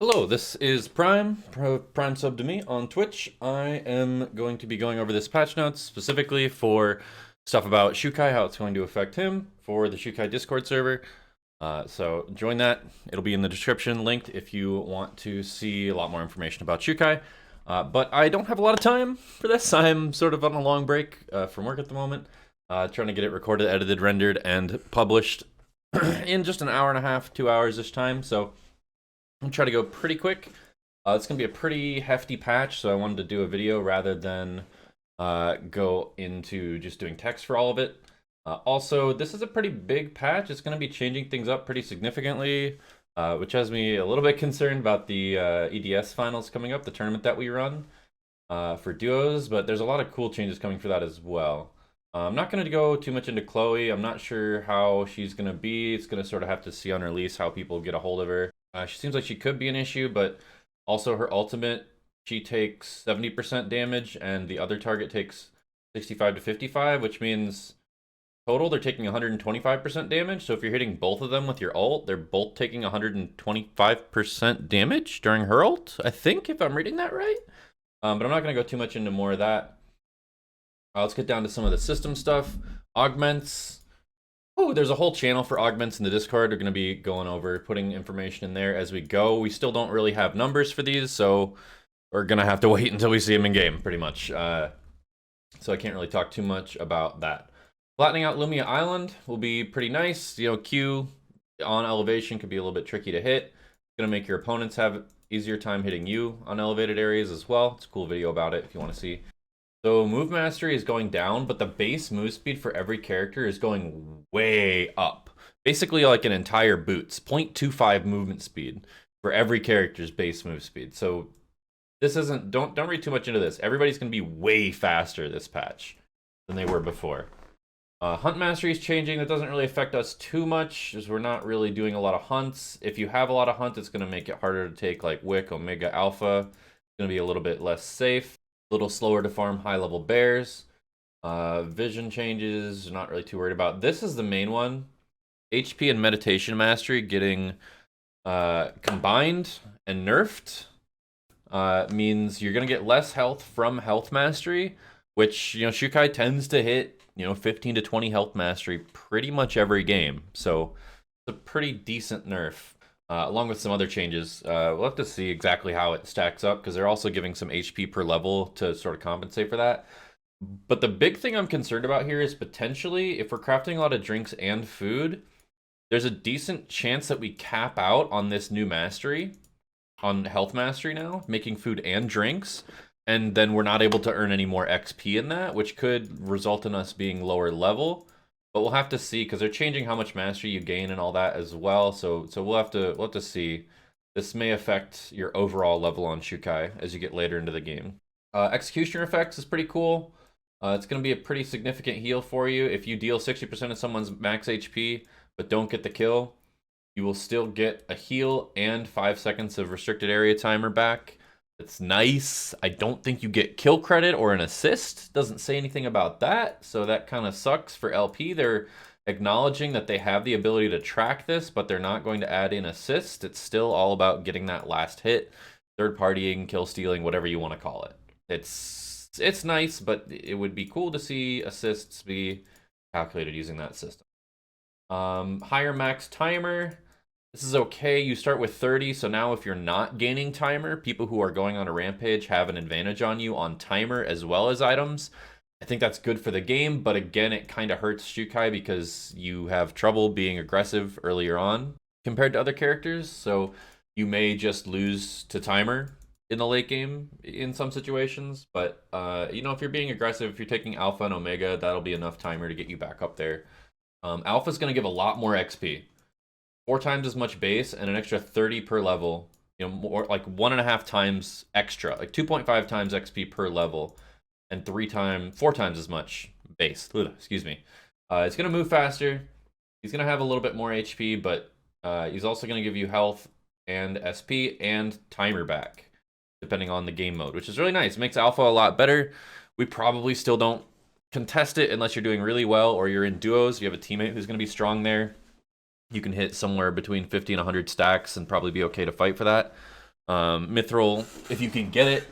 Hello, this is Prime sub to me on Twitch. I am going to be going over this patch notes specifically for stuff about Xiukai, how it's going to affect him for the Xiukai Discord server. So join that. It'll be in the description linked if you want to see a lot more information about Xiukai. But I don't have a lot of time for this. I'm sort of on a long break from work at the moment, trying to get it recorded, edited, rendered, and published in just an hour and a half, 2 hours this time. So I'm gonna try to go pretty quick. It's gonna be a pretty hefty patch, so I wanted to do a video rather than go into just doing text for all of it. Also, this is a pretty big patch. It's gonna be changing things up pretty significantly, which has me a little bit concerned about the EDS finals coming up, the tournament that we run for duos, but there's a lot of cool changes coming for that as well. I'm not going to go too much into Chloe. I'm not sure how she's going to be. It's going to sort of have to see on release how people get a hold of her. She seems like she could be an issue, but also her ultimate, she takes 70% damage, and the other target takes 65 to 55, which means total they're taking 125% damage. So if you're hitting both of them with your ult, they're both taking 125% damage during her ult, I think, if I'm reading that right. But I'm not going to go too much into more of that. Let's get down to some of the system stuff. Augments. Oh, there's a whole channel for augments in the Discord. We're going to be going over, putting information in there as we go. We still don't really have numbers for these, so we're going to have to wait until we see them in game, pretty much. So I can't really talk too much about that. Flattening out Lumia Island will be pretty nice. You know, Q on elevation could be a little bit tricky to hit. It's going to make your opponents have easier time hitting you on elevated areas as well. It's a cool video about it if you want to see. So move mastery is going down, but the base move speed for every character is going way up. Basically like an entire boots, 0.25 movement speed for every character's base move speed. So this isn't, don't read too much into this. Everybody's going to be way faster this patch than they were before. Hunt mastery is changing. That doesn't really affect us too much, as we're not really doing a lot of hunts. If you have a lot of hunts, it's going to make it harder to take like Wick, Omega, Alpha. It's going to be a little bit less safe. A little slower to farm high-level bears. Vision changes, not really too worried about. This is the main one. HP and Meditation Mastery getting combined and nerfed means you're going to get less health from Health Mastery, which, you know, Xiukai tends to hit, you know, 15 to 20 Health Mastery pretty much every game. So it's a pretty decent nerf. Along with some other changes. We'll have to see exactly how it stacks up, because they're also giving some HP per level to sort of compensate for that. But the big thing I'm concerned about here is potentially, if we're crafting a lot of drinks and food, there's a decent chance that we cap out on this new mastery, on health mastery now, making food and drinks, and then we're not able to earn any more XP in that, which could result in us being lower level. But we'll have to see, because they're changing how much mastery you gain and all that as well. So we'll have to see. This may affect your overall level on Xiukai as you get later into the game. Executioner effects is pretty cool. It's going to be a pretty significant heal for you. If you deal 60% of someone's max HP but don't get the kill, you will still get a heal and 5 seconds of restricted area timer back. It's nice. I don't think you get kill credit or an assist. Doesn't say anything about that, so that kind of sucks for LP. They're acknowledging that they have the ability to track this, but they're not going to add in assist. It's still all about getting that last hit, third partying, kill stealing, whatever you want to call it. It's nice, but it would be cool to see assists be calculated using that system. Higher max timer. This is okay. You start with 30, so now if you're not gaining timer, people who are going on a rampage have an advantage on you on timer as well as items. I think that's good for the game, but again, it kind of hurts Xiukai because you have trouble being aggressive earlier on compared to other characters, so you may just lose to timer in the late game in some situations, but you know, if you're being aggressive, if you're taking Alpha and Omega, that'll be enough timer to get you back up there. Alpha's going to give a lot more XP. 4 times as much base and an extra 30 per level, you know, more like 1.5 times extra, like 2.5 times XP per level, and 4 times as much base. Excuse me. It's gonna move faster. He's gonna have a little bit more HP, but he's also gonna give you health and SP and timer back, depending on the game mode, which is really nice. It makes Alpha a lot better. We probably still don't contest it unless you're doing really well or you're in duos. You have a teammate who's gonna be strong there. You can hit somewhere between 50 and 100 stacks and probably be okay to fight for that. Mithril, if you can get it,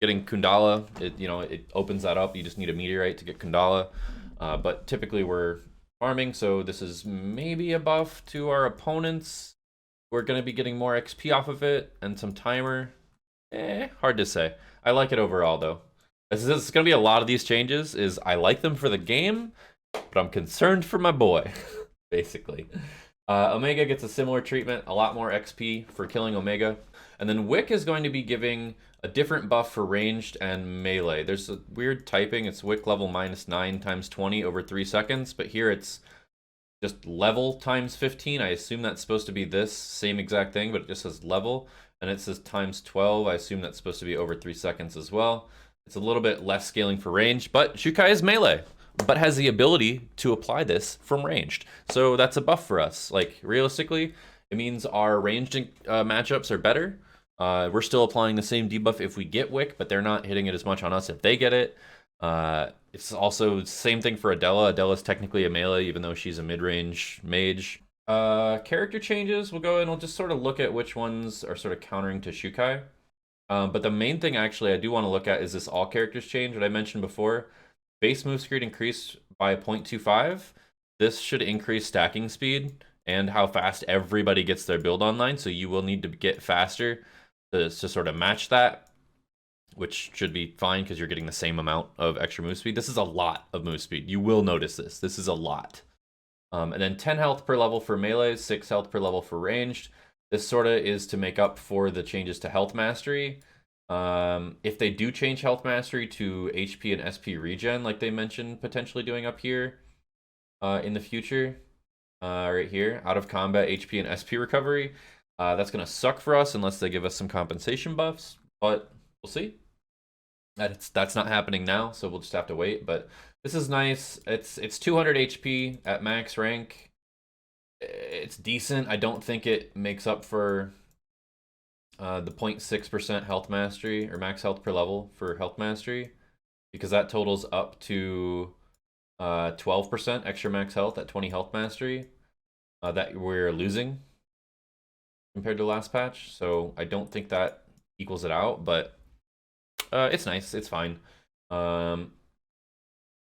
getting Kundala, it opens that up. You just need a meteorite to get Kundala. But typically we're farming, so this is maybe a buff to our opponents. We're going to be getting more XP off of it and some timer. Hard to say. I like it overall, though. This is going to be a lot of these changes. I like them for the game, but I'm concerned for my boy, basically. Omega gets a similar treatment, a lot more XP for killing Omega. And then Wick is going to be giving a different buff for ranged and melee. There's a weird typing. It's Wick level -9 times 20 over 3 seconds, but here it's just level times 15. I assume that's supposed to be this same exact thing, but it just says level. And it says times 12. I assume that's supposed to be over 3 seconds as well. It's a little bit less scaling for range, but Xiukai is melee, but has the ability to apply this from ranged. So that's a buff for us. Like, realistically, it means our ranged matchups are better. We're still applying the same debuff if we get Wick, but they're not hitting it as much on us if they get it. It's also the same thing for Adella. Adella's technically a melee, even though she's a mid-range mage. Character changes, we'll go and we'll just sort of look at which ones are sort of countering to Xiukai. But the main thing actually I do want to look at is this all characters change that I mentioned before. Base move speed increased by 0.25. This should increase stacking speed and how fast everybody gets their build online, so you will need to get faster to sort of match that, which should be fine because you're getting the same amount of extra move speed. This is a lot of move speed. You will notice this. This is a lot. And then 10 health per level for melee, 6 health per level for ranged. This sort of is to make up for the changes to health mastery. If they do change health mastery to HP and SP regen, like they mentioned potentially doing up here in the future, right here, out of combat HP and SP recovery, that's going to suck for us unless they give us some compensation buffs, but we'll see. That's not happening now, so we'll just have to wait. But this is nice. It's 200 HP at max rank. It's decent. I don't think it makes up for the 0.6% health mastery or max health per level for health mastery, because that totals up to 12% extra max health at 20 health mastery that we're losing compared to last patch. So I don't think that equals it out, but it's nice. It's fine.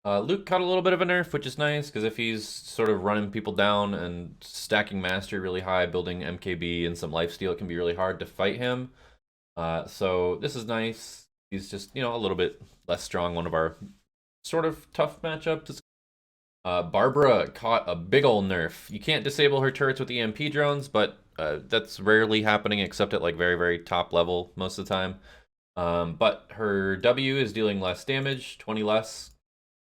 Luke caught a little bit of a nerf, which is nice, because if he's sort of running people down and stacking mastery really high, building MKB and some lifesteal, it can be really hard to fight him. So this is nice. He's just, a little bit less strong. One of our sort of tough matchups. Barbara caught a big ol' nerf. You can't disable her turrets with EMP drones, but that's rarely happening except at like very, very top level most of the time. But her W is dealing less damage, 20 less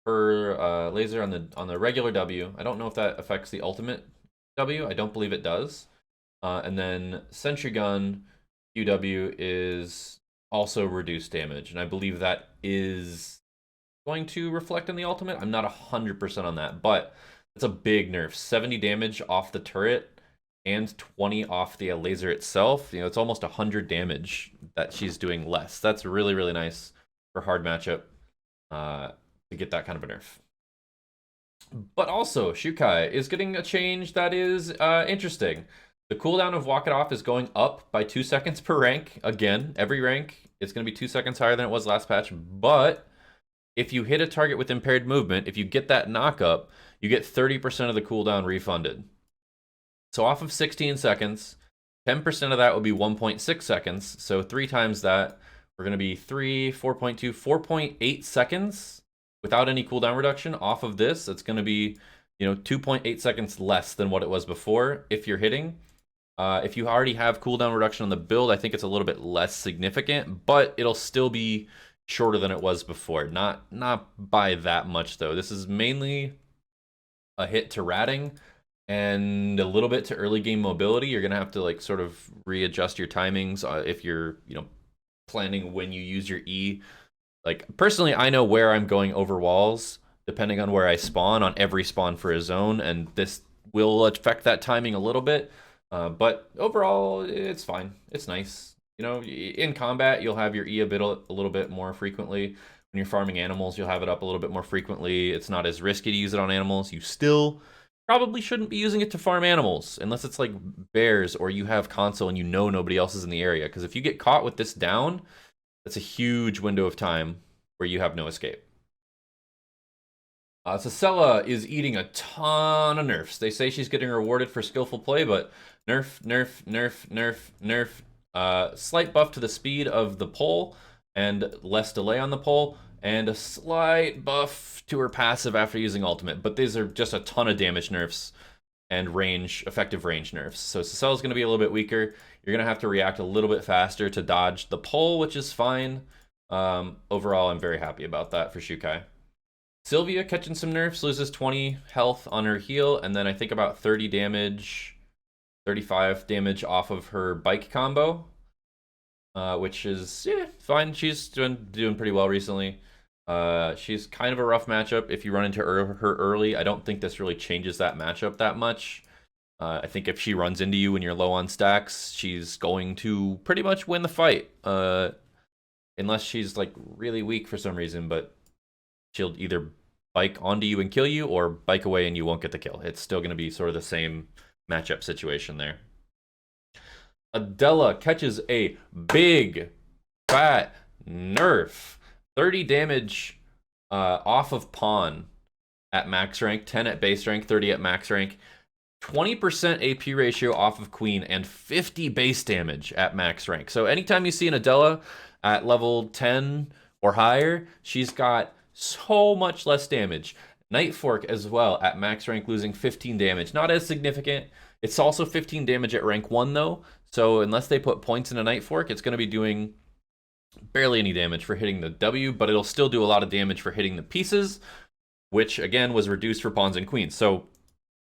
per laser on the regular W. I don't know if that affects the ultimate W. I don't believe it does. And then Sentry Gun QW is also reduced damage, and I believe that is going to reflect in the ultimate. I'm not 100% on that, but it's a big nerf. 70 damage off the turret and 20 off the laser itself. It's almost 100 damage that she's doing less. That's really, really nice for hard matchup to get that kind of a nerf. But also, Xiukai is getting a change that is interesting. The cooldown of Walk It Off is going up by 2 seconds per rank. Again, every rank, it's going to be 2 seconds higher than it was last patch. But if you hit a target with impaired movement, if you get that knock up, you get 30% of the cooldown refunded. So off of 16 seconds, 10% of that would be 1.6 seconds. So 3 times that, we're going to be 4.2, 4.8 seconds without any cooldown reduction. Off of this, it's going to be 2.8 seconds less than what it was before if you're hitting. If you already have cooldown reduction on the build, I think it's a little bit less significant, but it'll still be shorter than it was before. Not by that much, though. This is mainly a hit to ratting and a little bit to early game mobility. You're going to have to sort of readjust your timings if you're planning when you use your E. Personally, I know where I'm going over walls depending on where I spawn on every spawn for a zone, and this will affect that timing a little bit. But overall, it's fine. It's nice. In combat, you'll have your E a little bit more frequently. When you're farming animals, you'll have it up a little bit more frequently. It's not as risky to use it on animals. You still probably shouldn't be using it to farm animals unless it's like bears or you have console and you know nobody else is in the area. Because if you get caught with this down, that's a huge window of time where you have no escape. Cicella is eating a ton of nerfs. They say she's getting rewarded for skillful play, but nerf, nerf, nerf, nerf, nerf. Slight buff to the speed of the pole and less delay on the pole, and a slight buff to her passive after using ultimate. But these are just a ton of damage nerfs and range, effective range nerfs. So Cicella's going to be a little bit weaker. You're going to have to react a little bit faster to dodge the pole, which is fine. Overall, I'm very happy about that for Xiukai. Sylvia catching some nerfs, loses 20 health on her heal, and then I think about 30 damage, 35 damage off of her bike combo, which is fine. She's doing pretty well recently. She's kind of a rough matchup if you run into her early. I don't think this really changes that matchup that much. I think if she runs into you when you're low on stacks, she's going to pretty much win the fight, unless she's like really weak for some reason, but she'll either bike onto you and kill you or bike away and you won't get the kill. It's still going to be sort of the same matchup situation there. Adella catches a big fat nerf. 30 damage off of pawn at max rank, 10 at base rank, 30 at max rank, 20% AP ratio off of queen, and 50 base damage at max rank. So anytime you see an Adella at level 10 or higher, she's got so much less damage. Night Fork as well at max rank, losing 15 damage. Not as significant. It's also 15 damage at rank 1 though. So unless they put points in a Night Fork, it's going to be doing barely any damage for hitting the W, but it'll still do a lot of damage for hitting the pieces, which again was reduced for pawns and queens. So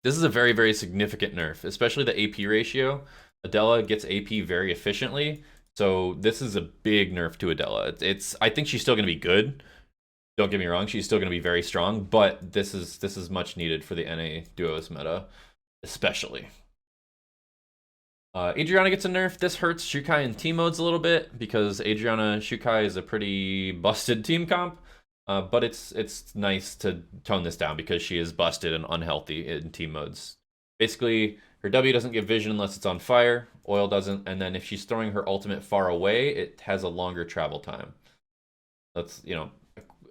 this is a very, very significant nerf, especially the AP ratio. Adella gets AP very efficiently. So this is a big nerf to Adella. I think she's still going to be good. Don't get me wrong, she's still going to be very strong, but this is much needed for the NA duos meta, especially. Adriana gets a nerf. This hurts Xiukai in team modes a little bit because Adriana Xiukai is a pretty busted team comp, but it's nice to tone this down because she is busted and unhealthy in team modes. Basically, her W doesn't give vision unless it's on fire, oil doesn't, and then if she's throwing her ultimate far away, it has a longer travel time. That's,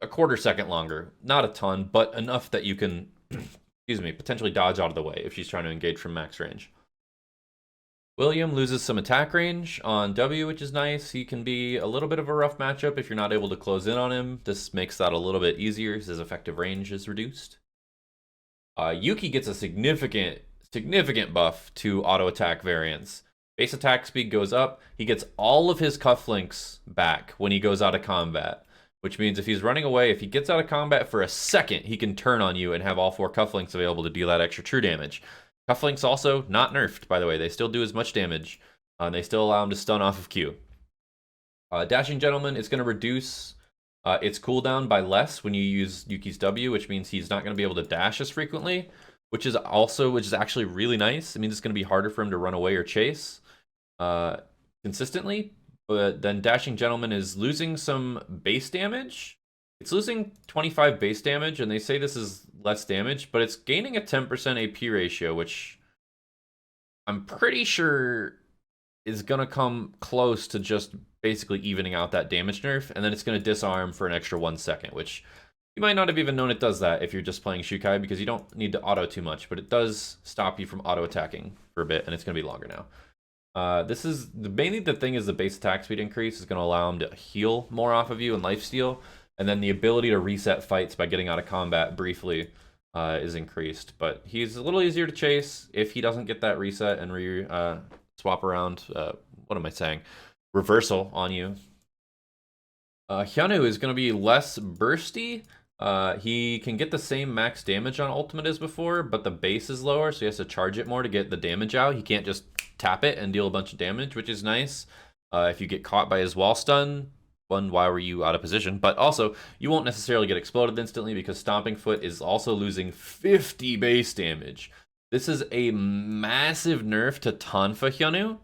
a quarter second longer. Not a ton, but enough that you can, excuse me, potentially dodge out of the way if she's trying to engage from max range. William loses some attack range on W, which is nice. He can be a little bit of a rough matchup if you're not able to close in on him. This makes that a little bit easier as his effective range is reduced. Yuki gets a significant buff to auto attack variance. Base attack speed goes up. He gets all of his cufflinks back when he goes out of combat, which means if he's running away, if he gets out of combat for a second, he can turn on you and have all 4 cufflinks available to deal that extra true damage. Cufflinks also not nerfed, by the way. They still do as much damage. They still allow him to stun off of Q. Dashing Gentleman is going to reduce its cooldown by less when you use Yuki's W, which means he's not going to be able to dash as frequently, which is actually really nice. It means it's going to be harder for him to run away or chase consistently. But then Dashing Gentleman is losing some base damage. It's losing 25 base damage, and they say this is less damage, but it's gaining a 10% AP ratio, which I'm pretty sure is going to come close to just basically evening out that damage nerf, and then it's going to disarm for an extra 1 second, which you might not have even known it does that if you're just playing Xiukai, because you don't need to auto too much, but it does stop you from auto attacking for a bit, and it's going to be longer now. This is mainly the thing is the base attack speed increase is going to allow him to heal more off of you and lifesteal. And then the ability to reset fights by getting out of combat briefly is increased. But he's a little easier to chase if he doesn't get that reset and swap around. What am I saying? Reversal on you. Hyunwoo is going to be less bursty. He can get the same max damage on ultimate as before, but the base is lower, so he has to charge it more to get the damage out. He can't just tap it and deal a bunch of damage, which is nice. If you get caught by his wall stun, why were you out of position? But also, you won't necessarily get exploded instantly because Stomping Foot is also losing 50 base damage. This is a massive nerf to Tonfa Hyunwoo,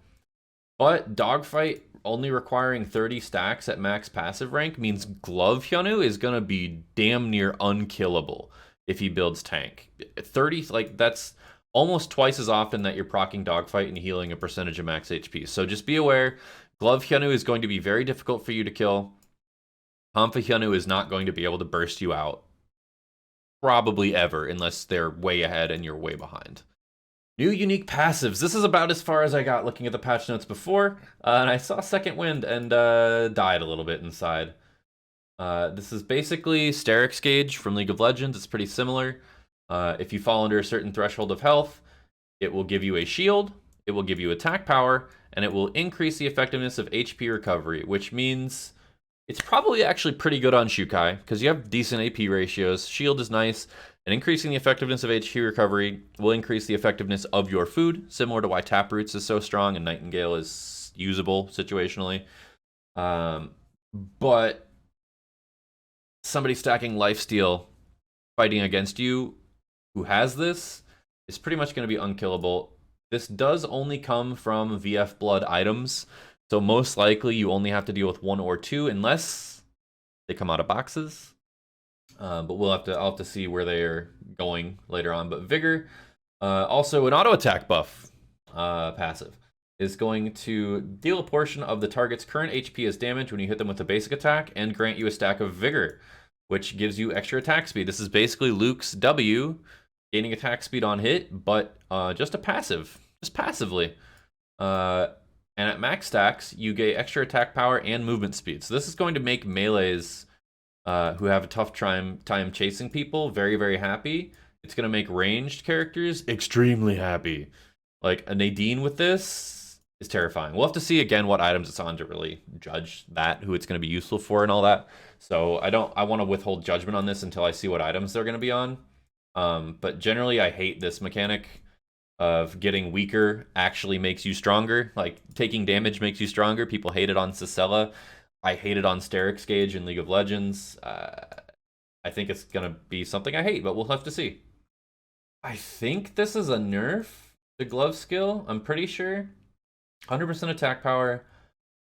but Dogfight only requiring 30 stacks at max passive rank means Glove Hyunwoo is going to be damn near unkillable. if he builds tank. 30, like that's almost twice as often that you're proccing dogfight and healing a percentage of max HP. So just be aware, Glove Hyunu is going to be very difficult for you to kill. Hanfa Hyunu is not going to be able to burst you out. Probably ever, unless they're way ahead and you're way behind. New unique passives. This is about as far as I got looking at the patch notes before. And I saw Second Wind and died a little bit inside. This is basically Sterix Gauge from League of Legends. It's pretty similar. If you fall under a certain threshold of health, it will give you a shield, it will give you attack power, and it will increase the effectiveness of HP recovery, which means it's probably actually pretty good on Xiukai, because you have decent AP ratios. Shield is nice, and increasing the effectiveness of HP recovery will increase the effectiveness of your food, similar to why Taproots is so strong and Nightingale is usable situationally. But somebody stacking lifesteal fighting against you who has this is pretty much going to be unkillable. This does only come from VF Blood items, so most likely you only have to deal with 1 or 2 unless they come out of boxes. But I'll have to see where they are going later on. But Vigor, also an auto attack buff passive, is going to deal a portion of the target's current HP as damage when you hit them with a basic attack and grant you a stack of Vigor, which gives you extra attack speed. This is basically Luke's W, gaining attack speed on hit, but just a passive, just passively. And at max stacks, you get extra attack power and movement speed. So this is going to make melees who have a tough time chasing people very, very happy. It's going to make ranged characters extremely happy. Like a Nadine with this is terrifying. We'll have to see again what items it's on to really judge that, who it's going to be useful for and all that. So I want to withhold judgment on this until I see what items they're going to be on. But generally, I hate this mechanic of getting weaker actually makes you stronger. Like, taking damage makes you stronger. People hate it on Sisela. I hate it on Sterix Gauge in League of Legends. I think it's going to be something I hate, but we'll have to see. I think this is a nerf to glove skill. I'm pretty sure. 100% attack power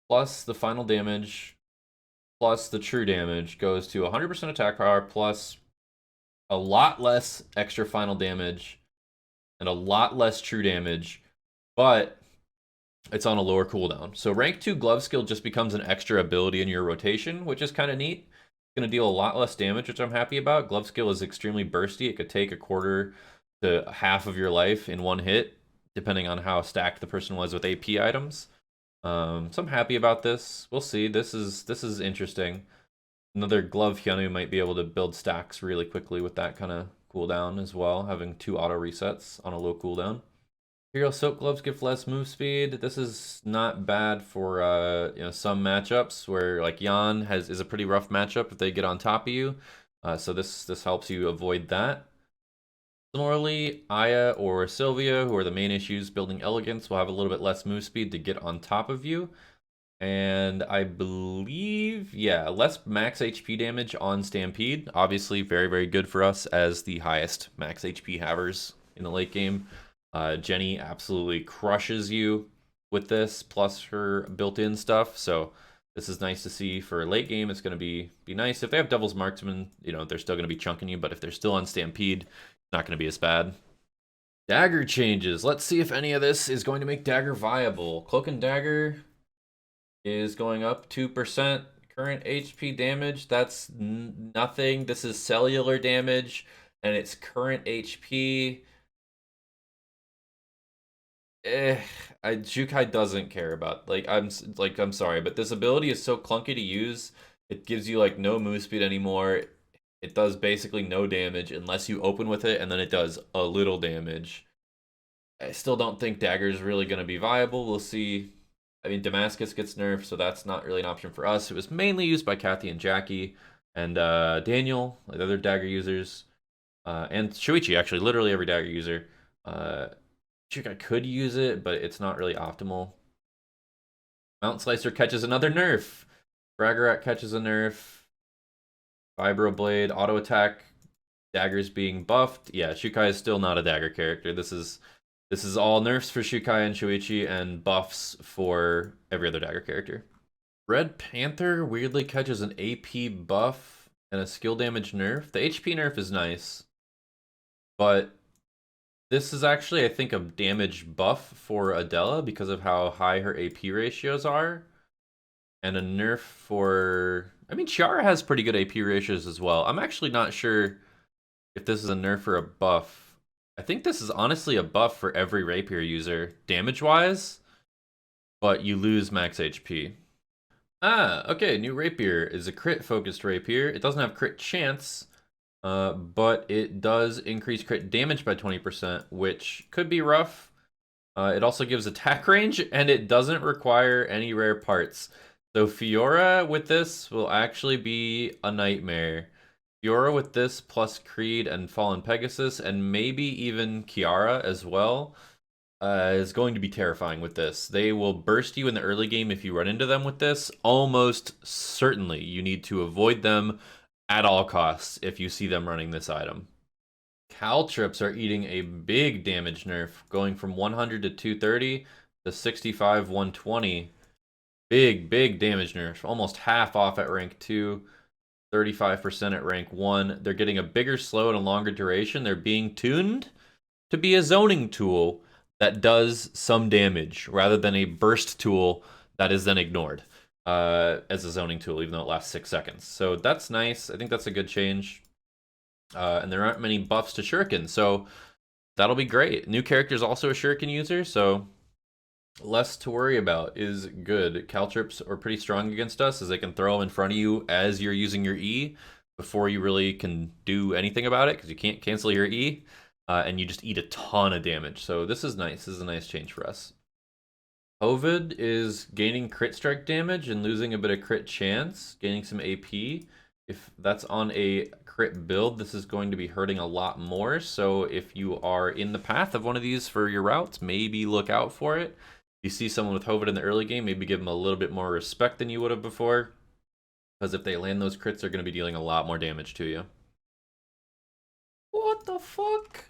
plus the final damage plus the true damage goes to 100% attack power plus a lot less extra final damage and a lot less true damage, but it's on a lower cooldown. So rank 2 glove skill just becomes an extra ability in your rotation, which is kind of neat. It's going to deal a lot less damage, which I'm happy about. Glove skill is extremely bursty. It could take a quarter to half of your life in one hit, depending on how stacked the person was with AP items. So I'm happy about this. We'll see. This is interesting. Another Glove Hyunu might be able to build stacks really quickly with that kind of cooldown as well, having 2 auto resets on a low cooldown. Imperial Silk Gloves give less move speed. This is not bad for some matchups where like Yan is a pretty rough matchup if they get on top of you. So this helps you avoid that. Similarly, Aya or Sylvia, who are the main issues building Elegance, will have a little bit less move speed to get on top of you. And I believe, yeah, less max HP damage on Stampede. Obviously, very, very good for us as the highest max HP havers in the late game. Jenny absolutely crushes you with this, plus her built-in stuff. So this is nice to see for late game. It's going to be nice. If they have Devil's Marksman, they're still going to be chunking you. But if they're still on Stampede, it's not going to be as bad. Dagger Changes. Let's see if any of this is going to make Dagger viable. Cloak and Dagger is going up 2%. Current HP damage, that's nothing. This is cellular damage, and it's current HP. Xiukai doesn't care about, I'm sorry, but this ability is so clunky to use. It gives you like no move speed anymore. It does basically no damage unless you open with it, and then it does a little damage. I still don't think Dagger is really going to be viable. We'll see. I mean, Damascus gets nerfed, so that's not really an option for us. It was mainly used by Kathy and Jackie and Daniel, like other Dagger users, and Shuichi, actually, literally every Dagger user. I could use it, but it's not really optimal. Mount Slicer catches another nerf. Fragarat catches a nerf. Vibroblade, auto attack, daggers being buffed. Yeah, Xiukai is still not a Dagger character. This is all nerfs for Xiukai and Shuichi and buffs for every other Dagger character. Red Panther weirdly catches an AP buff and a skill damage nerf. The HP nerf is nice. but this is actually, I think, a damage buff for Adella because of how high her AP ratios are. And a nerf for... I mean, Chiara has pretty good AP ratios as well. I'm actually not sure if this is a nerf or a buff. I think this is honestly a buff for every rapier user, damage-wise, but you lose max HP. Ah, okay, new rapier is a crit-focused rapier. It doesn't have crit chance, but it does increase crit damage by 20%, which could be rough. It also gives attack range, and it doesn't require any rare parts. So Fiora with this will actually be a nightmare. Fiora with this plus Creed and Fallen Pegasus, and maybe even Kiara as well, is going to be terrifying with this. They will burst you in the early game if you run into them with this. Almost certainly you need to avoid them at all costs if you see them running this item. Caltrips are eating a big damage nerf, going from 100 to 230 to 65, 120. Big damage nerf. Almost half off at rank 2, 35% at rank 1. They're getting a bigger slow and a longer duration. They're being tuned to be a zoning tool that does some damage, rather than a burst tool that is then ignored as a zoning tool, even though it lasts 6 seconds. So that's nice. I think that's a good change. And there aren't many buffs to Shuriken, so that'll be great. New character is also a Shuriken user, so less to worry about is good. Caltrips are pretty strong against us, as they can throw them in front of you as you're using your E before you really can do anything about it, because you can't cancel your E, and you just eat a ton of damage. So this is nice. This is a nice change for us. Ovid is gaining crit strike damage and losing a bit of crit chance, gaining some AP. If that's on a crit build, this is going to be hurting a lot more. So if you are in the path of one of these for your routes, maybe look out for it. If you see someone with Hovid in the early game, maybe give them a little bit more respect than you would have before, because if they land those crits, they're going to be dealing a lot more damage to you. What the fuck?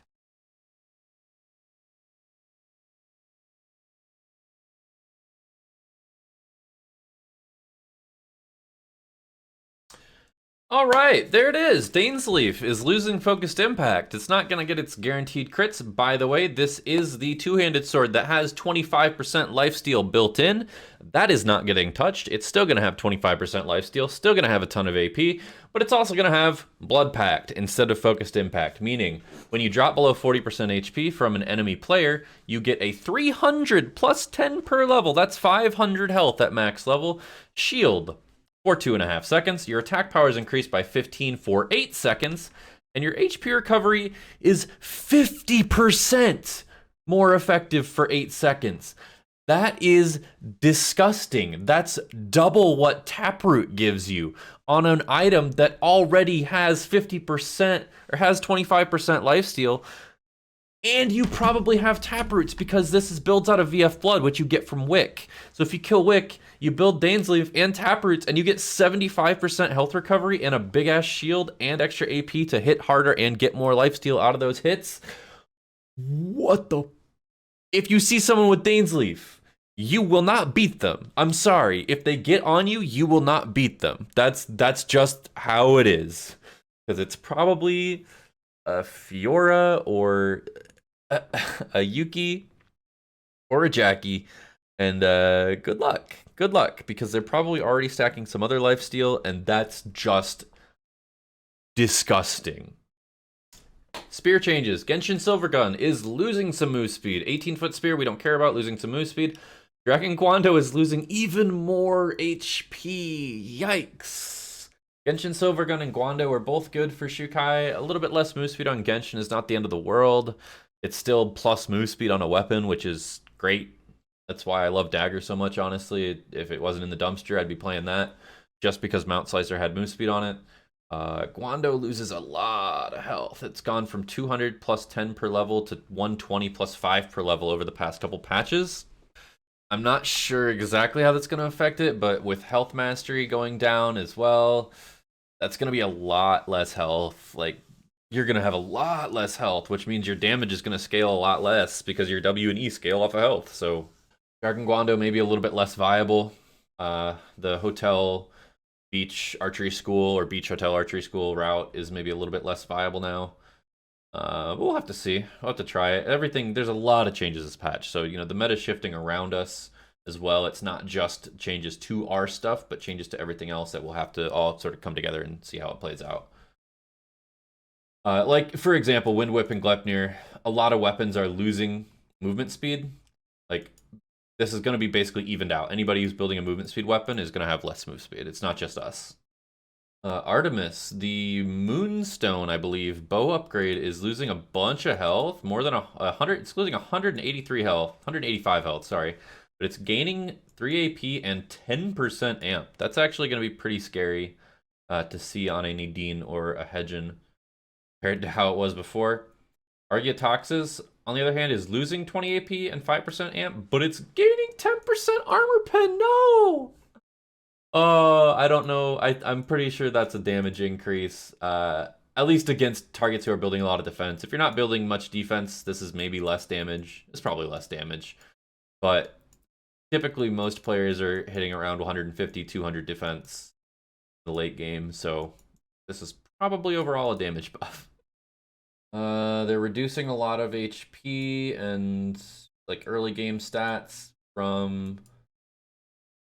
All right, there it is. Dainsleif is losing focused impact. It's not going to get its guaranteed crits. By the way, this is the two-handed sword that has 25% lifesteal built in. That is not getting touched. It's still going to have 25% lifesteal, still going to have a ton of AP, but it's also going to have Blood Pact instead of focused impact, meaning when you drop below 40% HP from an enemy player, you get a 300 plus 10 per level. That's 500 health at max level. Shield for 2.5 seconds. Your attack power is increased by 15 for 8 seconds. And your HP recovery is 50% more effective for 8 seconds. That is disgusting. That's double what Taproot gives you on an item that already has 50% or has 25% lifesteal. And you probably have Taproots because this is builds out of VF Blood, which you get from Wick. So if you kill Wick, you build Dainsleif and Taproots, and you get 75% health recovery and a big-ass shield and extra AP to hit harder and get more lifesteal out of those hits. What the... If you see someone with Dainsleif, you will not beat them. I'm sorry. If they get on you, you will not beat them. That's just how it is. Because it's probably a Fiora or a Yuki or a Jackie, and good luck, because they're probably already stacking some other lifesteal, and that's just disgusting. Spear changes. Genshin Silvergun is losing some move speed. 18-foot spear, we don't care about, losing some move speed. Dragon Guando is losing even more HP. Yikes. Genshin Silvergun and Guando are both good for Xiukai. A little bit less move speed on Genshin is not the end of the world. It's still plus move speed on a weapon, which is great. That's why I love Dagger so much, honestly. If it wasn't in the dumpster, I'd be playing that just because Mount Slicer had move speed on it. Guando loses a lot of health. It's gone from 200 plus 10 per level to 120 plus 5 per level over the past couple patches. I'm not sure exactly how that's going to affect it, but with health mastery going down as well, that's going to be a lot less health. Like, you're going to have a lot less health, which means your damage is going to scale a lot less because your W and E scale off of health. So Dragon Guando may be a little bit less viable. The hotel beach archery school or beach hotel archery school route is maybe a little bit less viable now. We'll have to see. We'll have to try it. Everything, there's a lot of changes this patch. So, you know, the meta's shifting around us as well. It's not just changes to our stuff, but changes to everything else that we'll have to all sort of come together and see how it plays out. Like, for example, Wind Whip and Glepnir, a lot of weapons are losing movement speed. Like, this is going to be basically evened out. Anybody who's building a movement speed weapon is going to have less move speed. It's not just us. Artemis, the Moonstone, I believe, bow upgrade is losing a bunch of health, more than 100. It's losing 183 health, 185 health, sorry. But it's gaining 3 AP and 10% amp. That's actually going to be pretty scary to see on a Nadine or a Hedgen compared to how it was before. Argiotoxis, on the other hand, is losing 20 AP and 5% amp, but it's gaining 10% armor pen. No! I don't know. I'm pretty sure that's a damage increase. At least against targets who are building a lot of defense. If you're not building much defense, this is maybe less damage. It's probably less damage. But typically most players are hitting around 150, 200 defense in the late game. So this is probably overall a damage buff. They're reducing a lot of HP and like early game stats from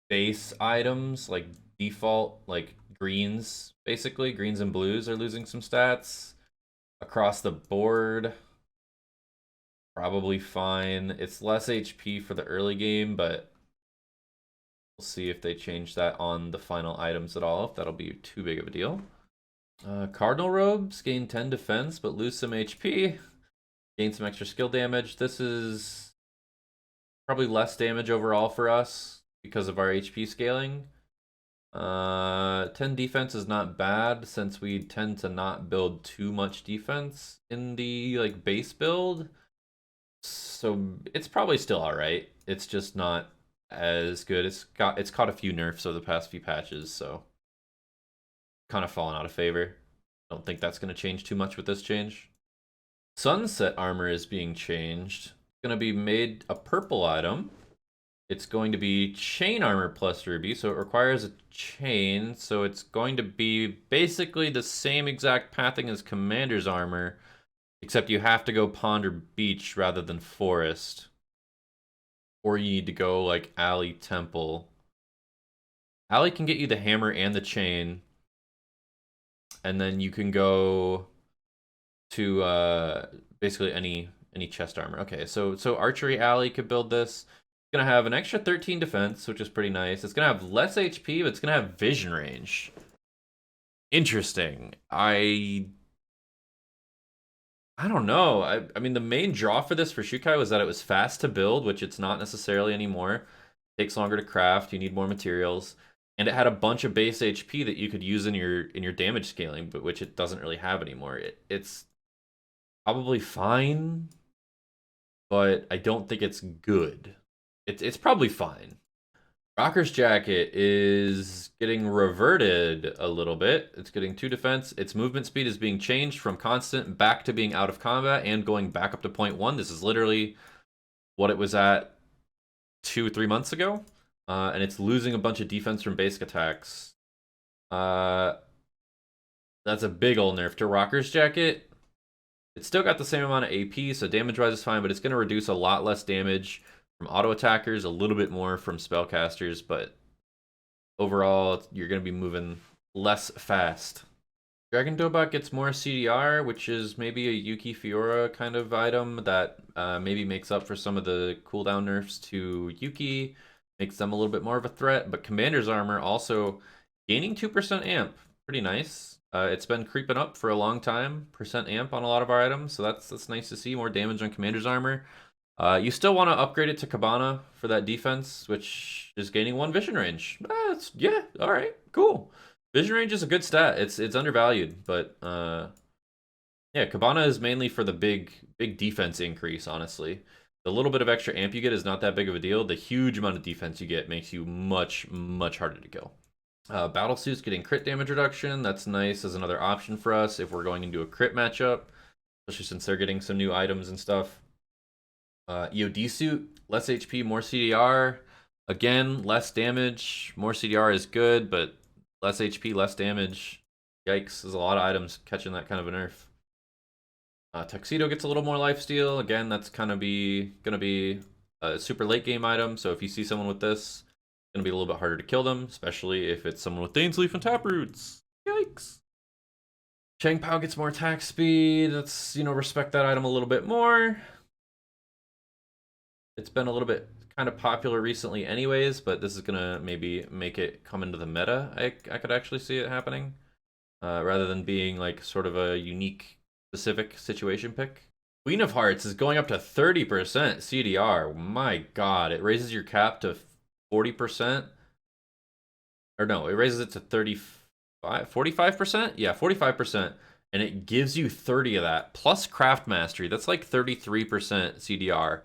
base items, like default, like greens, basically. Greens and blues are losing some stats. Across the board, probably fine. It's less HP for the early game, but we'll see if they change that on the final items at all, if that'll be too big of a deal. Cardinal Robes gain 10 defense, but lose some HP. Gain some extra skill damage. This is probably less damage overall for us because of our HP scaling. 10 defense is not bad since we tend to not build too much defense in the like base build. So it's probably still alright. It's just not as good. It's caught a few nerfs over the past few patches, so kind of fallen out of favor. Don't think that's going to change too much with this change. Sunset armor is being changed. It's going to be made a purple item. It's going to be chain armor plus ruby, so it requires a chain. So it's going to be basically the same exact pathing as Commander's armor, except you have to go pond or beach rather than forest. Or you need to go like alley temple. Alley can get you the hammer and the chain. And then you can go to basically any chest armor. Okay, so Archery Alley could build this. It's gonna have an extra 13 defense, which is pretty nice. It's gonna have less HP, but it's gonna have vision range. Interesting. I don't know. I mean, the main draw for this for Xiukai was that it was fast to build, which it's not necessarily anymore. It takes longer to craft. You need more materials. And it had a bunch of base HP that you could use in your damage scaling, but which it doesn't really have anymore. It's probably fine, but I don't think it's good. It's probably fine. Rocker's Jacket is getting reverted a little bit. It's getting 2 defense. Its movement speed is being changed from constant back to being out of combat and going back up to 0.1. This is literally what it was at 2-3 months ago. And it's losing a bunch of defense from basic attacks. That's a big old nerf to Rocker's Jacket. It's still got the same amount of AP, so damage-wise is fine, but it's going to reduce a lot less damage from auto attackers, a little bit more from spellcasters, but overall, you're going to be moving less fast. Dragon Dobot gets more CDR, which is maybe a Yuki Fiora kind of item that maybe makes up for some of the cooldown nerfs to Yuki. Makes them a little bit more of a threat, but Commander's armor also gaining 2% amp. Pretty nice. It's been creeping up for a long time, percent amp on a lot of our items, so that's nice to see. More damage on Commander's armor. You still want to upgrade it to Cabana for that defense, which is gaining 1 vision range. Yeah, all right, cool. Vision range is a good stat. It's undervalued, but yeah, Cabana is mainly for the big defense increase, honestly. The little bit of extra amp you get is not that big of a deal. The huge amount of defense you get makes you much harder to kill. Battlesuit's getting crit damage reduction. That's nice as another option for us if we're going into a crit matchup, especially since they're getting some new items and stuff. EOD suit, less HP, more CDR. Again, less damage. More CDR is good, but less HP, less damage. Yikes, there's a lot of items catching that kind of a nerf. Tuxedo gets a little more lifesteal. Again, that's gonna be a super late game item. So if you see someone with this, it's gonna be a little bit harder to kill them, especially if it's someone with Dane's Leaf and Taproots. Yikes. Chang Pao gets more attack speed. Let's, respect that item a little bit more. It's been a little bit kind of popular recently anyways, but this is gonna maybe make it come into the meta. I could actually see it happening. Rather than being like sort of a unique specific situation pick. Queen of Hearts is going up to 30% CDR. My god, it raises your cap to 40%. Or no, it raises it to 45%? Yeah, 45%. And it gives you 30 of that, plus Craft Mastery. That's like 33% CDR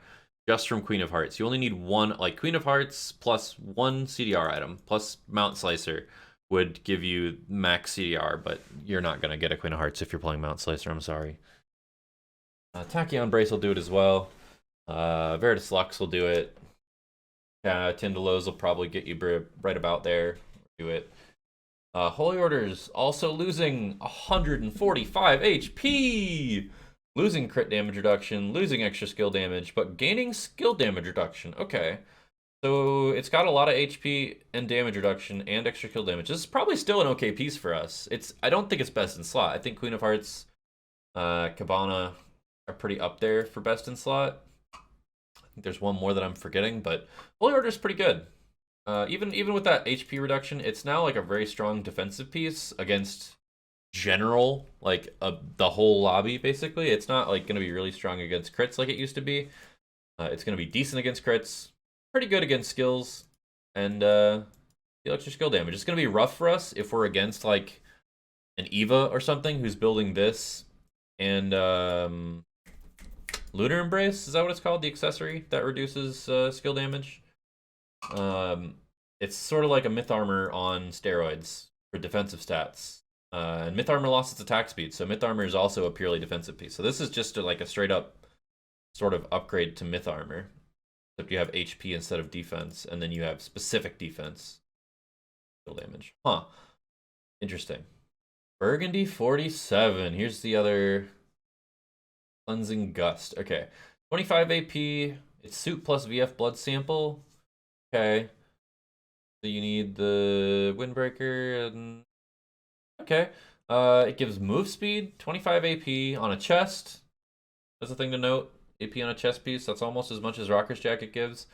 just from Queen of Hearts. You only need one, like Queen of Hearts plus one CDR item, plus Mount Slicer would give you max CDR, but you're not going to get a Queen of Hearts if you're playing Mount Slicer, I'm sorry. Tachyon Embrace will do it as well. Veritas Lux will do it. Tyndalos will probably get you right about there. Do it. Holy Order's also losing 145 HP! Losing crit damage reduction, losing extra skill damage, but gaining skill damage reduction. Okay. So it's got a lot of HP and damage reduction and extra kill damage. This is probably still an okay piece for us. I don't think it's best in slot. I think Queen of Hearts, Cabana are pretty up there for best in slot. I think there's one more that I'm forgetting, but Holy Order is pretty good. Even with that HP reduction, it's now like a very strong defensive piece against general, like the whole lobby, basically. It's not like going to be really strong against crits like it used to be. It's going to be decent against crits. Pretty good against skills, and the extra skill damage. It's going to be rough for us if we're against like an Eva or something who's building this and Lunar Embrace, is that what it's called? The accessory that reduces skill damage. It's sort of like a Myth Armor on steroids for defensive stats. And Myth Armor lost its attack speed, so Myth Armor is also a purely defensive piece. So this is just like a straight up sort of upgrade to Myth Armor. Except you have HP instead of defense, and then you have specific defense. Skill damage. Huh. Interesting. Burgundy 47. Here's the other Cleansing Gust. Okay. 25 AP. It's suit plus VF blood sample. Okay. So you need the Windbreaker and okay. It gives move speed, 25 AP on a chest. That's a thing to note. AP on a chest piece, that's almost as much as Rocker's Jacket gives.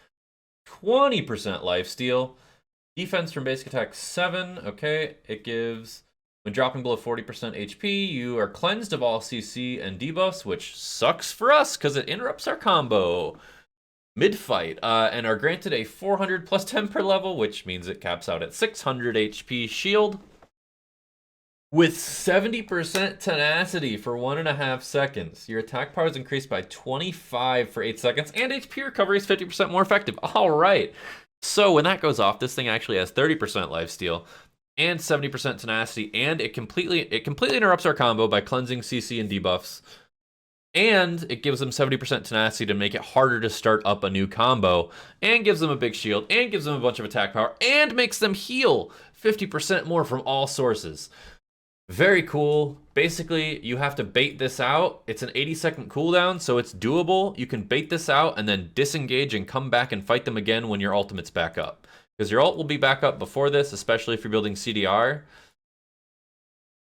20% lifesteal. Defense from basic attack 7. Okay, it gives, when dropping below 40% HP, you are cleansed of all CC and debuffs, which sucks for us because it interrupts our combo mid-fight, and are granted a 400 plus 10 per level, which means it caps out at 600 HP shield. With 70% tenacity for 1.5 seconds. Your attack power is increased by 25 for 8 seconds, and HP recovery is 50% more effective. Alright. So when that goes off, this thing actually has 30% lifesteal and 70% tenacity, and it completely interrupts our combo by cleansing CC and debuffs. And it gives them 70% tenacity to make it harder to start up a new combo, and gives them a big shield, and gives them a bunch of attack power, and makes them heal 50% more from all sources. Very cool. Basically, you have to bait this out. It's an 80-second cooldown, so it's doable. You can bait this out and then disengage and come back and fight them again when your ultimate's back up. Because your ult will be back up before this, especially if you're building CDR.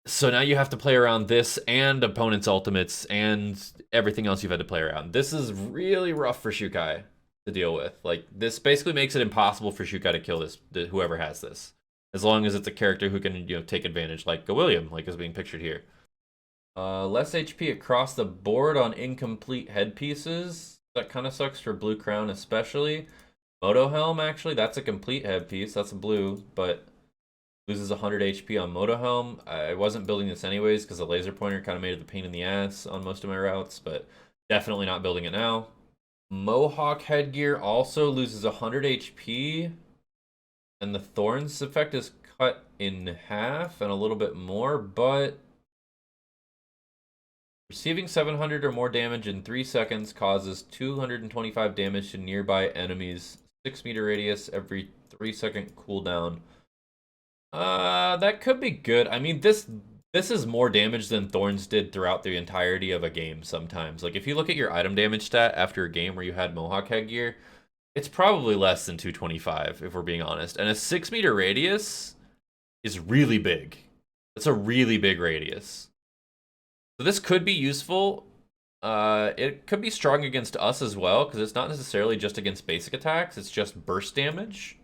So now you have to play around this and opponent's ultimates and everything else you've had to play around. This is really rough for Xiukai to deal with. Like, this basically makes it impossible for Xiukai to kill this, whoever has this. As long as it's a character who can, take advantage, like William, like is being pictured here. Less HP across the board on incomplete headpieces. That kind of sucks for Blue Crown especially. Moto Helm, actually, that's a complete headpiece. That's a blue, but loses 100 HP on Moto Helm. I wasn't building this anyways because the laser pointer kind of made it a pain in the ass on most of my routes, but definitely not building it now. Mohawk headgear also loses 100 HP. And the Thorns effect is cut in half and a little bit more, but receiving 700 or more damage in 3 seconds causes 225 damage to nearby enemies. 6-meter radius every 3-second cooldown. That could be good. I mean, this This is more damage than Thorns did throughout the entirety of a game sometimes. Like, if you look at your item damage stat after a game where you had Mohawk headgear, it's probably less than 225, if we're being honest. And a 6-meter radius is really big. It's a really big radius. So this could be useful. It could be strong against us as well, because it's not necessarily just against basic attacks, it's just burst damage.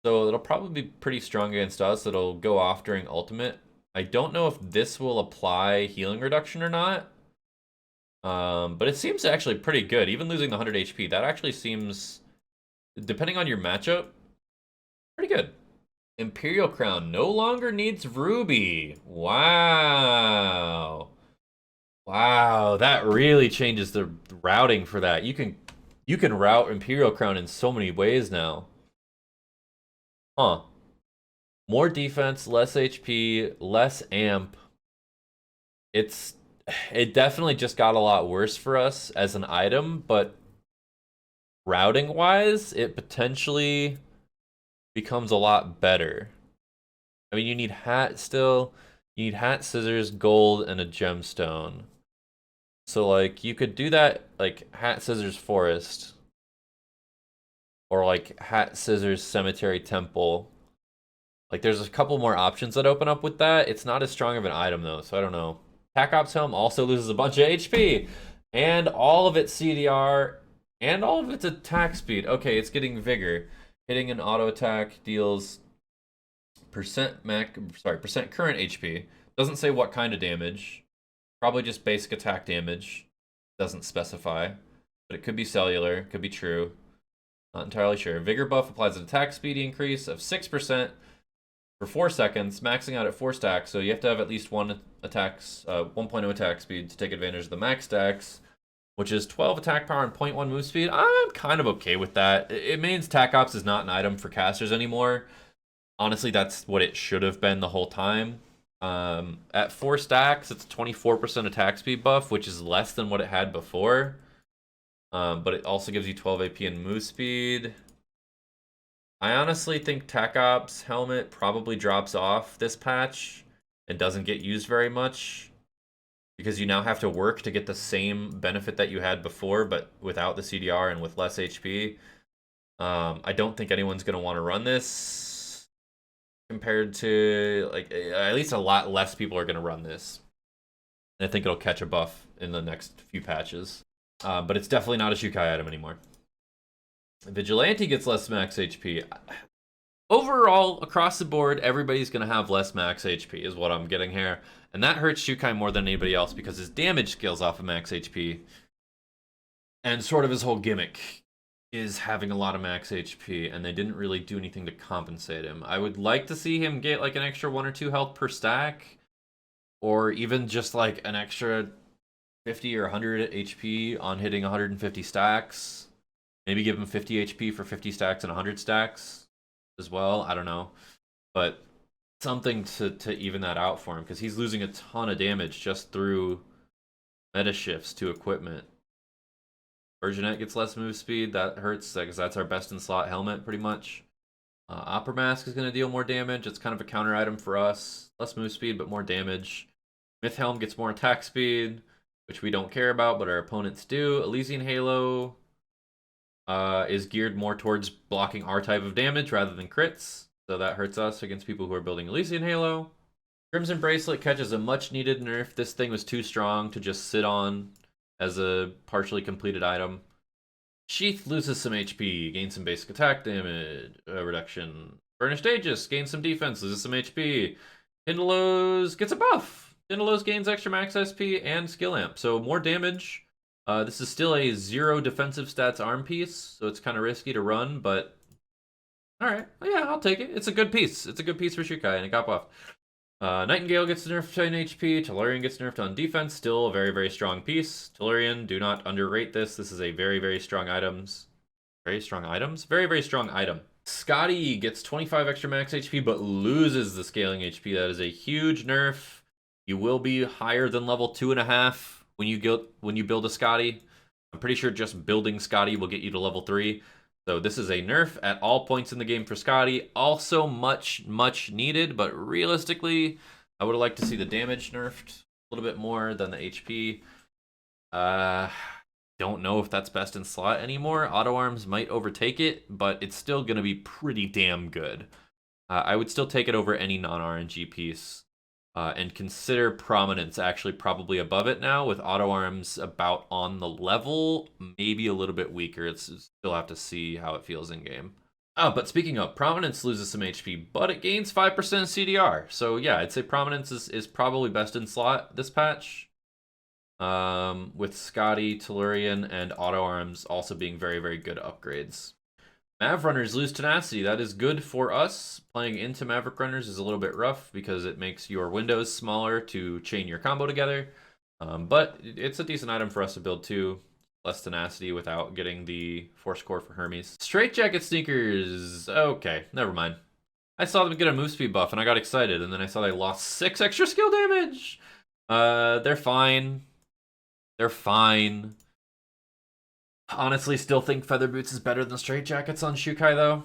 So it'll probably be pretty strong against us. It'll go off during ultimate. I don't know if this will apply healing reduction or not. But it seems actually pretty good. Even losing the 100 HP, that actually seems, depending on your matchup, pretty good. Imperial Crown no longer needs Ruby. Wow. Wow, that really changes the routing for that. You can route Imperial Crown in so many ways now. Huh. More defense, less HP, less amp. It definitely just got a lot worse for us as an item, but routing wise, it potentially becomes a lot better. I mean, you need hat still. You need hat, scissors, gold, and a gemstone. So like you could do that like hat, scissors, forest. Or like hat, scissors, cemetery, temple. Like, there's a couple more options that open up with that. It's not as strong of an item, though, so I don't know. Tac Ops Helm also loses a bunch of HP. And all of its CDR, and all of its attack speed. Okay, it's getting Vigor. Hitting an auto attack deals percent current HP. Doesn't say what kind of damage. Probably just basic attack damage. Doesn't specify. But it could be cellular, could be true. Not entirely sure. Vigor buff applies an attack speed increase of 6%. For 4 seconds, maxing out at 4 stacks, so you have to have at least 1.0 attack speed to take advantage of the max stacks, which is 12 attack power and 0.1 move speed. I'm kind of okay with that. It means Tac Ops is not an item for casters anymore. Honestly, that's what it should have been the whole time. At 4 stacks, it's a 24% attack speed buff, which is less than what it had before. But it also gives you 12 AP and move speed. I honestly think Tac Ops helmet probably drops off this patch and doesn't get used very much because you now have to work to get the same benefit that you had before, but without the CDR and with less HP. I don't think anyone's going to want to run this compared to, like, at least a lot less people are going to run this. And I think it'll catch a buff in the next few patches. But it's definitely not a Xiukai item anymore. Vigilante gets less max HP. Overall, across the board, everybody's going to have less max HP is what I'm getting here. And that hurts Xiukai more than anybody else because his damage scales off of max HP. And sort of his whole gimmick is having a lot of max HP, and they didn't really do anything to compensate him. I would like to see him get like an extra 1 or 2 health per stack, or even just like an extra 50 or 100 HP on hitting 150 stacks. Maybe give him 50 HP for 50 stacks and 100 stacks as well. I don't know. But something to even that out for him, because he's losing a ton of damage just through meta shifts to equipment. Virginet gets less move speed. That hurts because that's our best in slot helmet pretty much. Opera Mask is going to deal more damage. It's kind of a counter item for us. Less move speed, but more damage. Myth Helm gets more attack speed, which we don't care about, but our opponents do. Elysian Halo is geared more towards blocking our type of damage rather than crits. So that hurts us against people who are building Elysian Halo. Crimson Bracelet catches a much needed nerf. This thing was too strong to just sit on as a partially completed item. Sheath loses some HP, gains some basic attack damage reduction. Burnished Aegis gains some defense, loses some HP. Hindelos gets a buff. Hindelos gains extra max SP and skill amp, so more damage. This is still a 0 defensive stats arm piece, so it's kind of risky to run, but alright, yeah, I'll take it. It's a good piece. It's a good piece for Xiukai, and it got buffed. Nightingale gets nerfed on HP, Tellurian gets nerfed on defense, still a very, very strong piece. Tellurian, do not underrate this. This is a very, very strong items. Very strong items? Very, very strong item. Scotty gets 25 extra max HP, but loses the scaling HP. That is a huge nerf. You will be higher than level 2.5 when you build a Scotty. I'm pretty sure just building Scotty will get you to level 3. So this is a nerf at all points in the game for Scotty. Also much, much needed, but realistically, I would have liked to see the damage nerfed a little bit more than the HP. Don't know if that's best in slot anymore. Auto arms might overtake it, but it's still going to be pretty damn good. I would still take it over any non-RNG piece. And consider Prominence actually probably above it now, with auto arms about on the level, maybe a little bit weaker. It's still have to see how it feels in game. Oh, but speaking of, Prominence loses some HP, but it gains 5% CDR. So yeah, I'd say Prominence is probably best in slot this patch. With Scotty, Tellurian, and auto arms also being very, very good upgrades. Mav runners lose tenacity. That is good for us. Playing into Maverick runners is a little bit rough because it makes your windows smaller to chain your combo together. But it's a decent item for us to build too. Less tenacity without getting the force core for Hermes. Straight jacket sneakers. Okay, never mind. I saw them get a move speed buff and I got excited, and then I saw they lost 6 extra skill damage. They're fine. They're fine. Honestly, still think Feather Boots is better than Straight Jackets on Xiukai, though.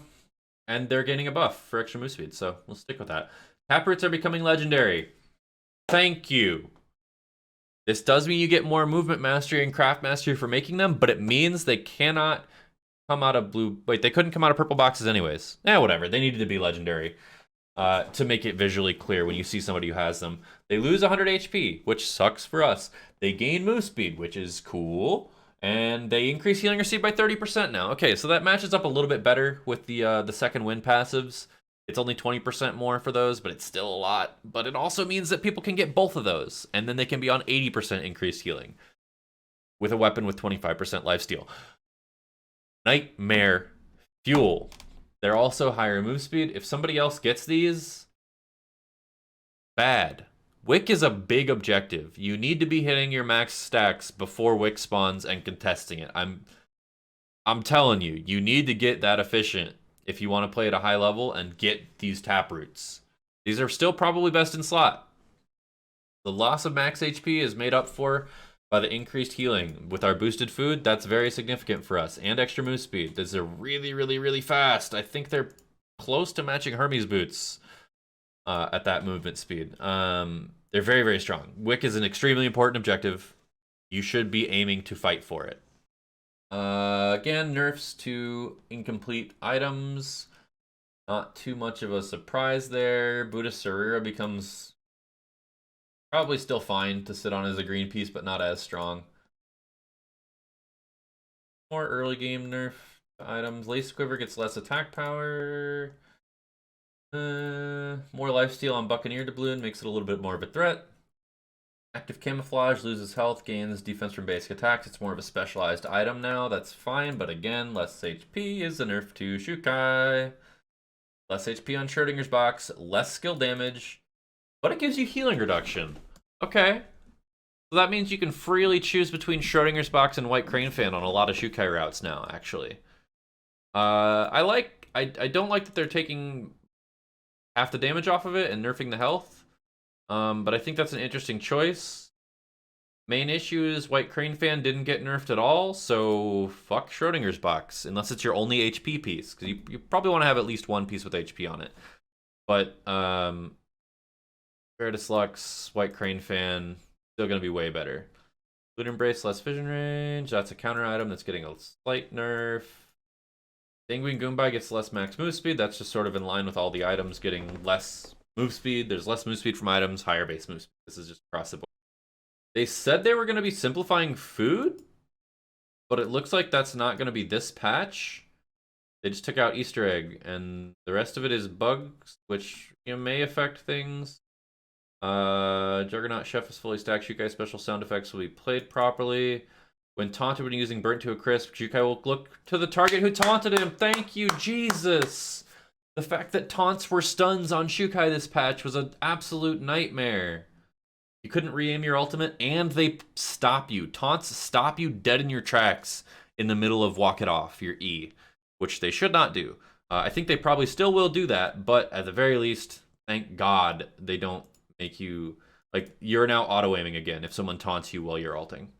And they're gaining a buff for extra move speed, so we'll stick with that. Taproots are becoming legendary. Thank you. This does mean you get more movement mastery and craft mastery for making them, but it means they cannot come out of blue... Wait, they couldn't come out of purple boxes anyways. Whatever. They needed to be legendary to make it visually clear when you see somebody who has them. They lose 100 HP, which sucks for us. They gain move speed, which is cool. And they increase healing received by 30% now. Okay, so that matches up a little bit better with the second wind passives. It's only 20% more for those, but it's still a lot. But it also means that people can get both of those, and then they can be on 80% increased healing with a weapon with 25% lifesteal. Nightmare Fuel. They're also higher move speed. If somebody else gets these, bad. Wick is a big objective. You need to be hitting your max stacks before Wick spawns and contesting it. I'm telling you, you need to get that efficient if you want to play at a high level and get these taproots. These are still probably best in slot. The loss of max HP is made up for by the increased healing. With our boosted food, that's very significant for us. And extra move speed. These are really, really, really fast. I think they're close to matching Hermes boots. At that movement speed. They're very, very strong. Wick is an extremely important objective. You should be aiming to fight for it. Again, nerfs to incomplete items. Not too much of a surprise there. Buddha Sarira becomes probably still fine to sit on as a green piece, but not as strong. More early game nerf items. Lace Quiver gets less attack power. More lifesteal on Buccaneer Doubloon makes it a little bit more of a threat. Active Camouflage loses health, gains defense from basic attacks. It's more of a specialized item now. That's fine, but again, less HP is a nerf to Xiukai. Less HP on Schrodinger's box, less skill damage, but it gives you healing reduction. Okay. So that means you can freely choose between Schrodinger's box and White Crane Fan on a lot of Xiukai routes now, actually. I don't like that they're taking half the damage off of it and nerfing the health. But I think that's an interesting choice. Main issue is White Crane Fan didn't get nerfed at all, so fuck Schrodinger's box, unless it's your only HP piece, because you probably want to have at least one piece with HP on it. But Veritas Lux, White Crane Fan, still going to be way better. Lunar Embrace, less vision range. That's a counter item that's getting a slight nerf. Sanguine Goombay gets less max move speed. That's just sort of in line with all the items getting less move speed. There's less move speed from items, higher base move speed. This is just across the board. They said they were going to be simplifying food, but it looks like that's not going to be this patch. They just took out Easter egg, and the rest of it is bugs, which may affect things. Juggernaut Chef is fully stacked. Xiukai special sound effects will be played properly. When taunted when using Burnt to a Crisp, Xiukai will look to the target who taunted him. Thank you, Jesus! The fact that taunts were stuns on Xiukai this patch was an absolute nightmare. You couldn't re-aim your ultimate, and they stop you. Taunts stop you dead in your tracks in the middle of Walk It Off, your E, which they should not do. I think they probably still will do that, but at the very least, thank God they don't make you... Like, you're now auto-aiming again if someone taunts you while you're ulting.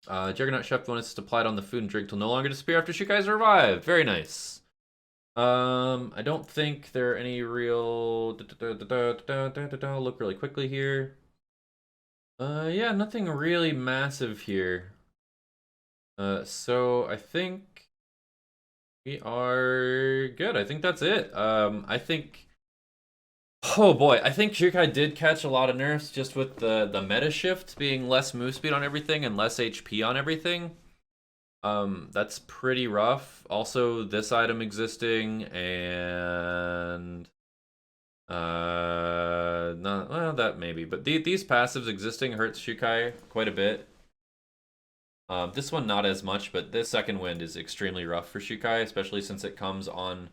Juggernaut Chef bonus is applied on the food and drink will no longer disappear after Xiukai's revived. Very nice. I don't think there are any real will look really quickly here. Yeah, nothing really massive here. So I think we are good. I think that's it. I think, oh boy, I think Xiukai did catch a lot of nerfs just with the meta shift being less move speed on everything and less HP on everything. That's pretty rough. Also, this item existing and not well, that maybe, but these passives existing hurts Xiukai quite a bit. This one not as much, but this second wind is extremely rough for Xiukai, especially since it comes on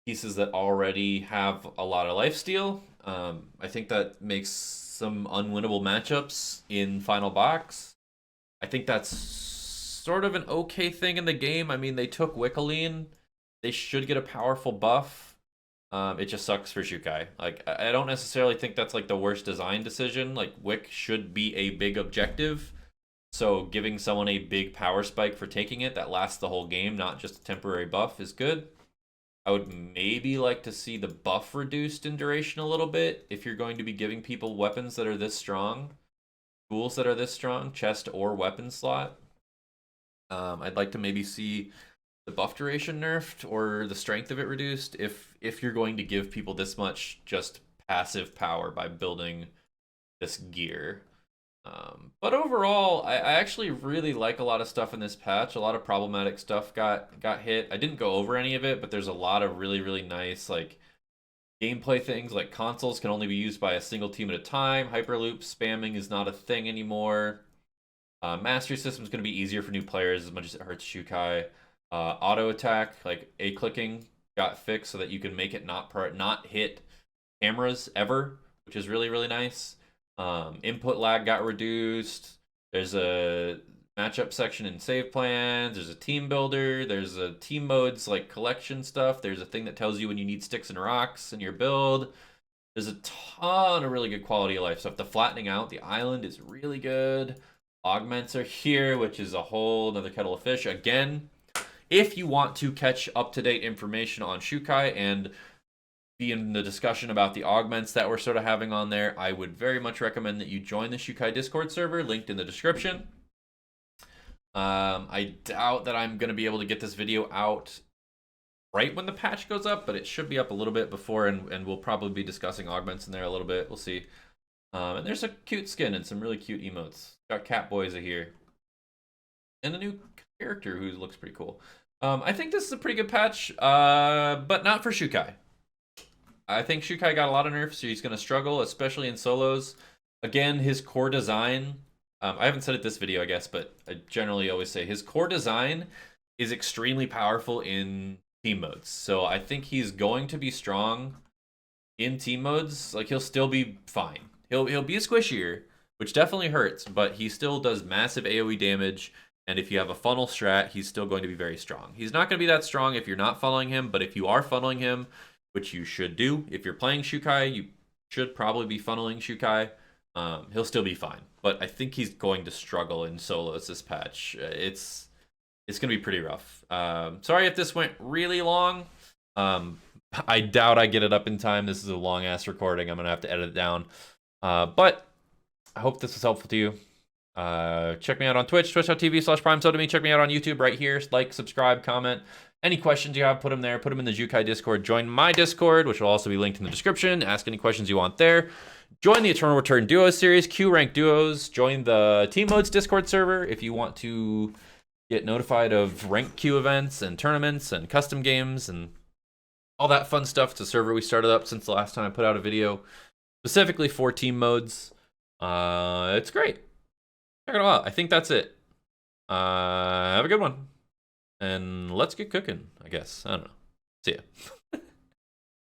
pieces that already have a lot of lifesteal. I think that makes some unwinnable matchups in final box. I think that's sort of an okay thing in the game. I mean, they took Wickeline. They should get a powerful buff. It just sucks for Xiukai. Like, I don't necessarily think that's like the worst design decision. Like, Wick should be a big objective. So giving someone a big power spike for taking it that lasts the whole game, not just a temporary buff, is good. I would maybe like to see the buff reduced in duration a little bit if you're going to be giving people weapons that are this strong, tools that are this strong, chest or weapon slot. I'd like to maybe see the buff duration nerfed or the strength of it reduced if you're going to give people this much just passive power by building this gear. But overall, I actually really like a lot of stuff in this patch. A lot of problematic stuff got hit. I didn't go over any of it, but there's a lot of really nice like gameplay things. Like consoles can only be used by a single team at a time. Hyperloop spamming is not a thing anymore. Mastery system is going to be easier for new players as much as it hurts Xiukai. Auto attack, like A clicking, got fixed so that you can make it not hit cameras ever, which is really nice. Input lag got reduced. There's a matchup section in save plans. There's a team builder. There's a team modes like collection stuff. There's a thing that tells you when you need sticks and rocks in your build. There's a ton of really good quality of life stuff. The flattening out the island is really good. Augments are here, which is a whole another kettle of fish. Again, if you want to catch up-to-date information on Xiukai and be in the discussion about the augments that we're sort of having on there, I would very much recommend that you join the Xiukai Discord server, linked in the description. I doubt that I'm going to be able to get this video out right when the patch goes up, but it should be up a little bit before, and we'll probably be discussing augments in there a little bit. We'll see. And there's a cute skin and some really cute emotes. Got Catboys here. And a new character who looks pretty cool. I think this is a pretty good patch, but not for Xiukai. I think Xiukai got a lot of nerfs, so he's going to struggle, especially in solos. Again, his core design, I haven't said it this video, I guess, but I generally always say his core design is extremely powerful in team modes. So I think he's going to be strong in team modes. Like, he'll still be fine. He'll be squishier, which definitely hurts, but he still does massive AoE damage. And if you have a funnel strat, he's still going to be very strong. He's not going to be that strong if you're not funneling him, but if you are funneling him, which you should do. If you're playing Xiukai, you should probably be funneling Xiukai. He'll still be fine. But I think he's going to struggle in solos this patch. It's going to be pretty rough. Sorry if this went really long. I doubt I get it up in time. This is a long-ass recording. I'm going to have to edit it down. But I hope this was helpful to you. Check me out on Twitch, twitch.tv/PrimeSubToMe. Check me out on YouTube right here. Like, subscribe, comment. Any questions you have, put them there. Put them in the Xiukai Discord. Join my Discord, which will also be linked in the description. Ask any questions you want there. Join the Eternal Return Duos series, Q-Rank Duos. Join the Team Modes Discord server if you want to get notified of rank Q events and tournaments and custom games and all that fun stuff. It's a server we started up since the last time I put out a video, specifically for team modes. It's great. Check it all out. I think that's it. Have a good one. And let's get cooking, I guess. I don't know. See ya.